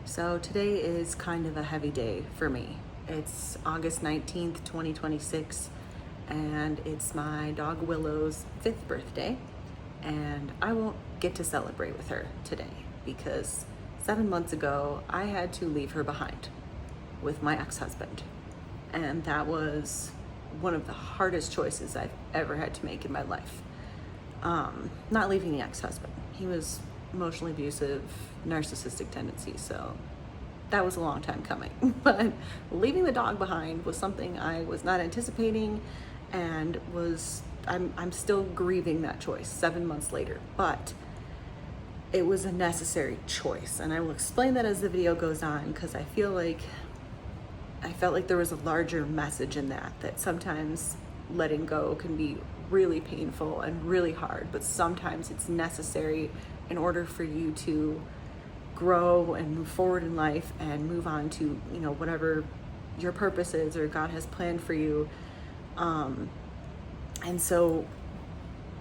So today is kind of a heavy day for me. It's August 19th, 2026, and it's my dog Willow's 5th birthday. And I won't get to celebrate with her today because 7 months ago, I had to leave her behind with my ex-husband. And that was one of the hardest choices I've ever had to make in my life. Not leaving the ex-husband. He was emotionally abusive, narcissistic tendencies, so that was a long time coming. But leaving the dog behind was something I was not anticipating, and I'm still grieving that choice 7 months later, but it was a necessary choice. And I will explain that as the video goes on, because I felt like there was a larger message in that sometimes letting go can be really painful and really hard, but sometimes it's necessary in order for you to grow and move forward in life and move on to, whatever your purpose is or God has planned for you. And so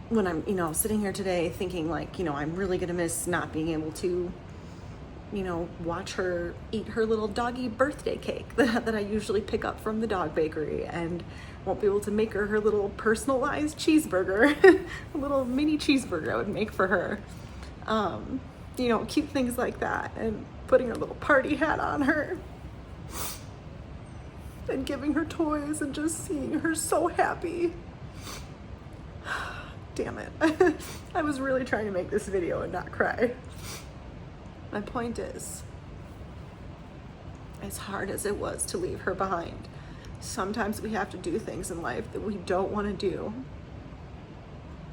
when I'm, sitting here today thinking I'm really gonna miss not being able to, watch her eat her little doggy birthday cake that I usually pick up from the dog bakery, and won't be able to make her little personalized cheeseburger, a little mini cheeseburger I would make for her. Cute things like that, and putting her little party hat on her and giving her toys and just seeing her so happy. Damn it. I was really trying to make this video and not cry. My point is, as hard as it was to leave her behind, sometimes we have to do things in life that we don't want to do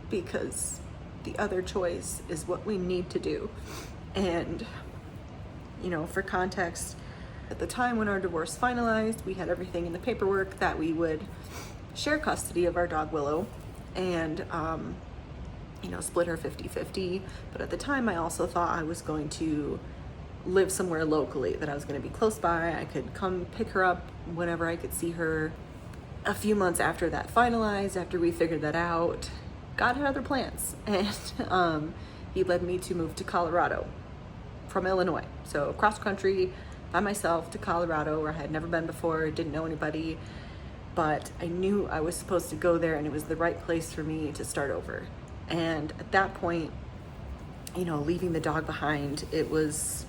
because the other choice is what we need to do. And, for context, at the time when our divorce finalized, we had everything in the paperwork that we would share custody of our dog Willow and, split her 50-50. But at the time, I also thought I was going to live somewhere locally, that I was going to be close by. I could come pick her up whenever I could see her. A few months after that finalized, after we figured that out, God had other plans, and he led me to move to Colorado from Illinois. So cross country by myself to Colorado, where I had never been before, didn't know anybody, but I knew I was supposed to go there and it was the right place for me to start over. And at that point, leaving the dog behind, it was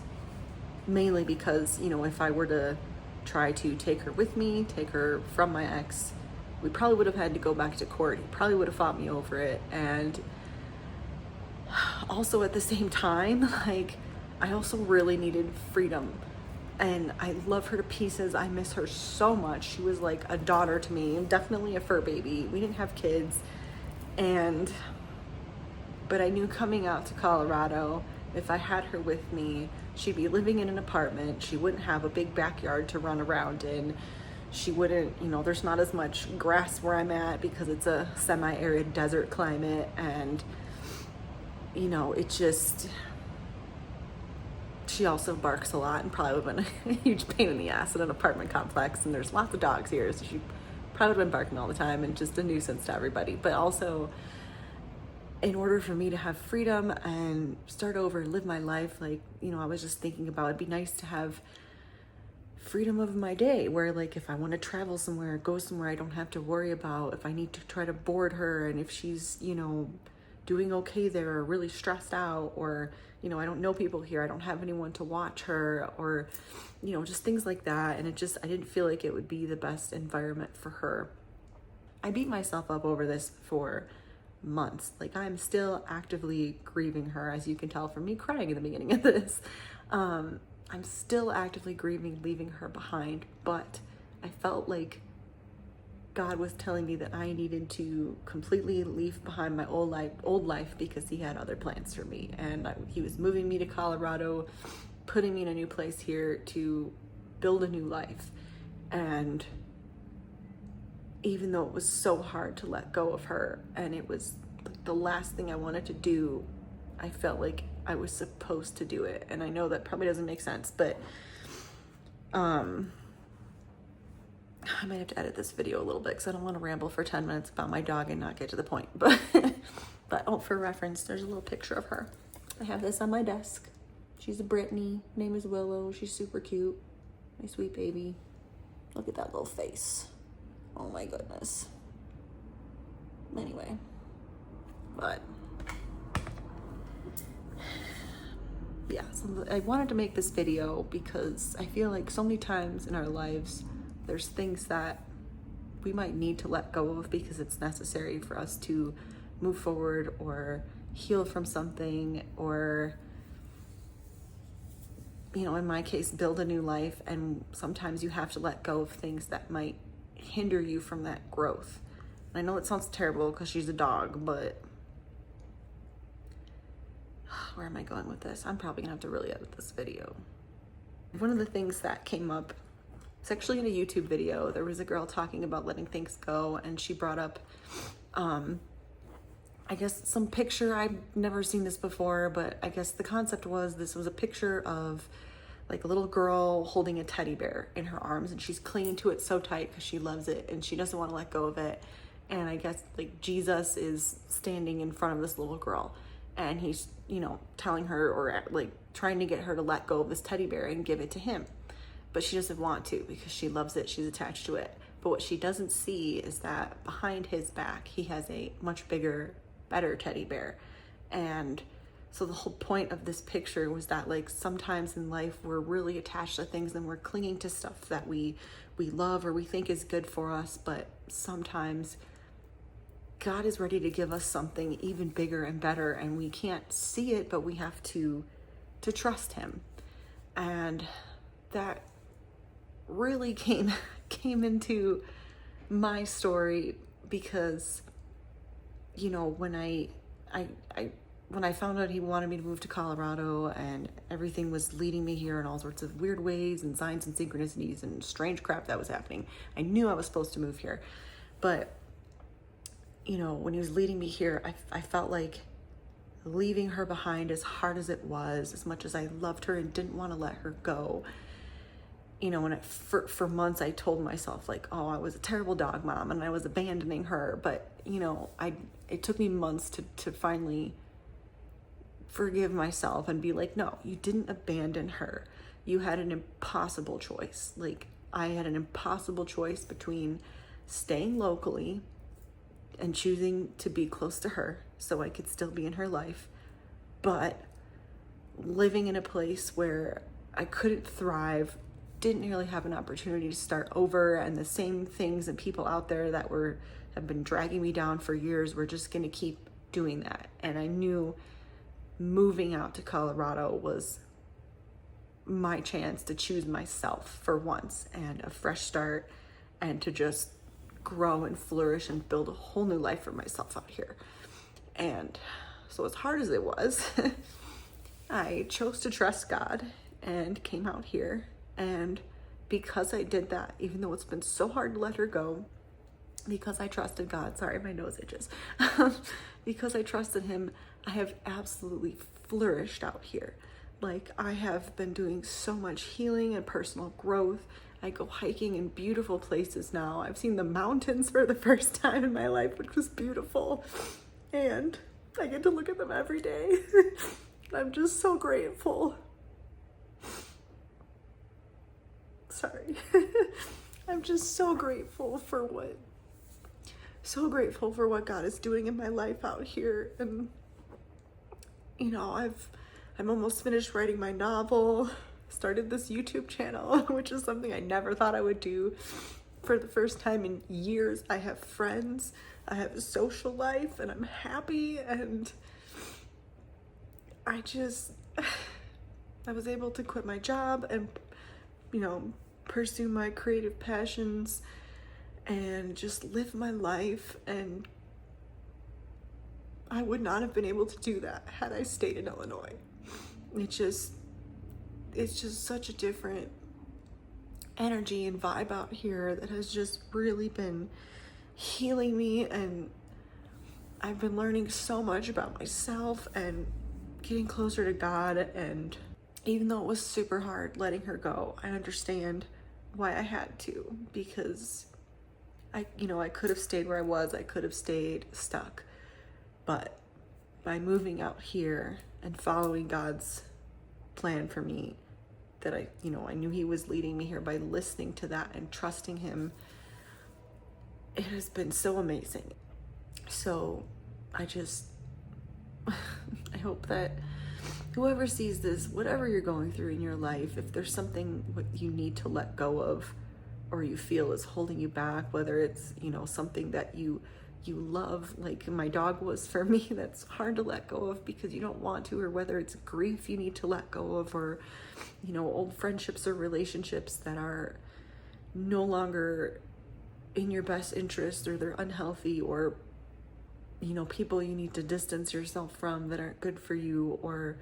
mainly because, if I were to try to take her with me, take her from my ex, we probably would have had to go back to court. He probably would have fought me over it. And also at the same time, I also really needed freedom. And I love her to pieces. I miss her so much. She was like a daughter to me, and definitely a fur baby. We didn't have kids. But I knew coming out to Colorado, if I had her with me, she'd be living in an apartment. She wouldn't have a big backyard to run around in. She wouldn't, there's not as much grass where I'm at because it's a semi-arid desert climate. And, she also barks a lot and probably would have been a huge pain in the ass in an apartment complex. And there's lots of dogs here, so she probably would have been barking all the time and just a nuisance to everybody. But also, in order for me to have freedom and start over and live my life, I was just thinking about, it'd be nice to have freedom of my day where if I want to travel somewhere, go somewhere, I don't have to worry about if I need to try to board her and if she's, doing okay there or really stressed out, or, I don't know people here, I don't have anyone to watch her, or, just things like that. And I didn't feel like it would be the best environment for her. I beat myself up over this for months. I'm still actively grieving her, as you can tell from me crying in the beginning of this. I'm still actively grieving leaving her behind, but I felt like God was telling me that I needed to completely leave behind my old life because he had other plans for me. And he was moving me to Colorado, putting me in a new place here to build a new life. And even though it was so hard to let go of her, and it was the last thing I wanted to do, I felt like I was supposed to do it. And I know that probably doesn't make sense, but I might have to edit this video a little bit because I don't want to ramble for 10 minutes about my dog and not get to the point. But for reference, there's a little picture of her. I have this on my desk. She's a Brittany. Name is Willow. She's super cute. My sweet baby. Look at that little face. Oh my goodness. Anyway, but yeah, so I wanted to make this video because I feel like so many times in our lives there's things that we might need to let go of because it's necessary for us to move forward or heal from something, or, you know, in my case, build a new life. And sometimes you have to let go of things that might hinder you from that growth. I know it sounds terrible because she's a dog, but where am I going with this? I'm probably gonna have to really edit this video. One of the things that came up, it's actually in a YouTube video. There was a girl talking about letting things go, and she brought up, I guess some picture. I've never seen this before, but I guess the concept was this was a picture of like a little girl holding a teddy bear in her arms, and she's clinging to it so tight because she loves it and she doesn't want to let go of it. And I guess like Jesus is standing in front of this little girl, and he's, you know, telling her, or like trying to get her to let go of this teddy bear and give it to him. But she doesn't want to because she loves it. She's attached to it. But what she doesn't see is that behind his back, he has a much bigger, better teddy bear. And so the whole point of this picture was that, like, sometimes in life we're really attached to things and we're clinging to stuff that we love or we think is good for us. But sometimes God is ready to give us something even bigger and better, and we can't see it, but we have to trust him. And that really came into my story because, you know, when I found out he wanted me to move to Colorado and everything was leading me here in all sorts of weird ways and signs and synchronicities and strange crap that was happening, I knew I was supposed to move here. But, you know, when he was leading me here, I felt like leaving her behind, as hard as it was, as much as I loved her and didn't want to let her go. You know, when for months I told myself like, oh, I was a terrible dog mom and I was abandoning her. But, you know, it took me months to finally forgive myself and be like, no, you didn't abandon her. You had an impossible choice. Like, I had an impossible choice between staying locally and choosing to be close to her so I could still be in her life, but living in a place where I couldn't thrive, didn't really have an opportunity to start over, and the same things and people out there that have been dragging me down for years were just going to keep doing that. And I knew moving out to Colorado was my chance to choose myself for once and a fresh start, and to just grow and flourish and build a whole new life for myself out here. And so as hard as it was, I chose to trust God and came out here. And because I did that, even though it's been so hard to let her go, because I trusted God, sorry, my nose itches, because I trusted him, I have absolutely flourished out here. Like, I have been doing so much healing and personal growth. I go hiking in beautiful places now. I've seen the mountains for the first time in my life, which was beautiful. And I get to look at them every day. I'm just so grateful. Sorry. I'm just so grateful for what God is doing in my life out here. And, you know, I'm almost finished writing my novel, started this YouTube channel, which is something I never thought I would do. For the first time in years, I have friends, I have a social life, and I'm happy. And I was able to quit my job and, you know, pursue my creative passions and just live my life. And I would not have been able to do that had I stayed in Illinois. It's just such a different energy and vibe out here that has just really been healing me. And I've been learning so much about myself and getting closer to God. And even though it was super hard letting her go, I understand why I had to, because I could have stayed where I was. I could have stayed stuck. But by moving out here and following God's plan for me, that I knew he was leading me here by listening to that and trusting him. It has been so amazing. So I hope that whoever sees this, whatever you're going through in your life, if there's something what you need to let go of, or you feel is holding you back, whether it's, something that you love, like my dog was for me, that's hard to let go of because you don't want to, or whether it's grief you need to let go of, or, old friendships or relationships that are no longer in your best interest, or they're unhealthy, or, people you need to distance yourself from that aren't good for you, or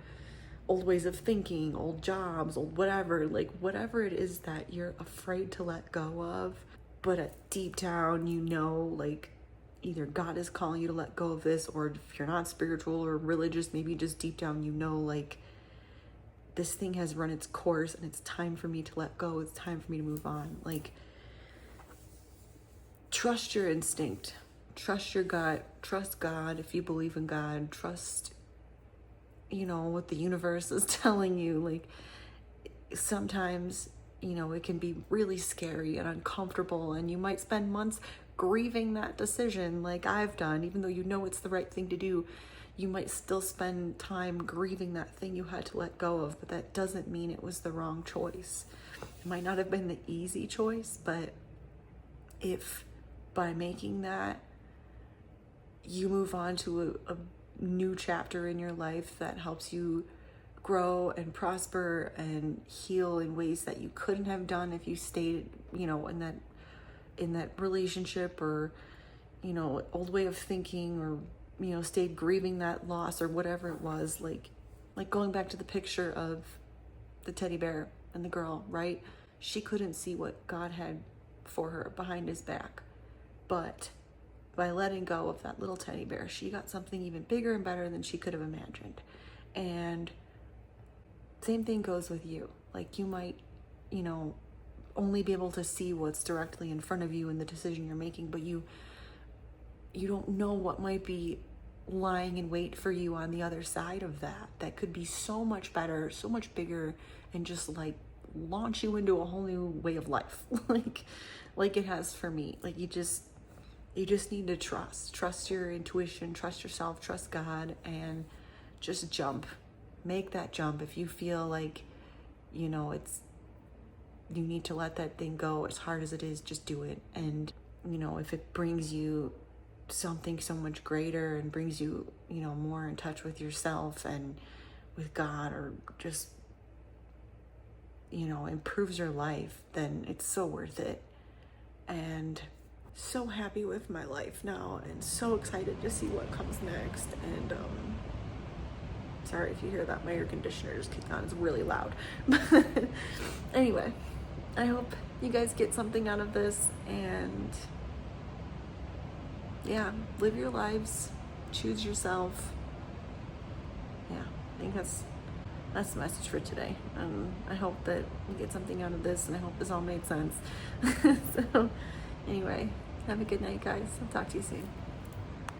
old ways of thinking, old jobs, old whatever, like whatever it is that you're afraid to let go of, but deep down, like either God is calling you to let go of this, or if you're not spiritual or religious, maybe just deep down, like this thing has run its course and it's time for me to let go. It's time for me to move on. Like, trust your instinct, trust your gut, trust God. If you believe in God, trust, what the universe is telling you. Like, sometimes, it can be really scary and uncomfortable, and you might spend months grieving that decision like I've done. Even though it's the right thing to do, you might still spend time grieving that thing you had to let go of, but that doesn't mean it was the wrong choice. It might not have been the easy choice, but if by making that, you move on to a new chapter in your life that helps you grow and prosper and heal in ways that you couldn't have done if you stayed, in that relationship, or, old way of thinking, or, stayed grieving that loss, or whatever it was, like going back to the picture of the teddy bear and the girl, right? She couldn't see what God had for her behind his back, but by letting go of that little teddy bear, she got something even bigger and better than she could have imagined. And same thing goes with you. Like, you might, only be able to see what's directly in front of you in the decision you're making, but you don't know what might be lying in wait for you on the other side of that could be so much better, so much bigger, and just like launch you into a whole new way of life. like it has for me. Like, you just need to trust your intuition, trust yourself, trust God, and just jump. Make that jump. If you feel like, you need to let that thing go, as hard as it is, just do it. And, if it brings you something so much greater and brings you, more in touch with yourself and with God, or just, improves your life, then it's so worth it. And so happy with my life now, and so excited to see what comes next. And sorry if you hear that, my air conditioner is kicking on, it's really loud. But anyway, I hope you guys get something out of this, and yeah, live your lives, choose yourself. Yeah, I think that's the message for today. I hope that you get something out of this, and I hope this all made sense. So anyway, have a good night, guys. I'll talk to you soon.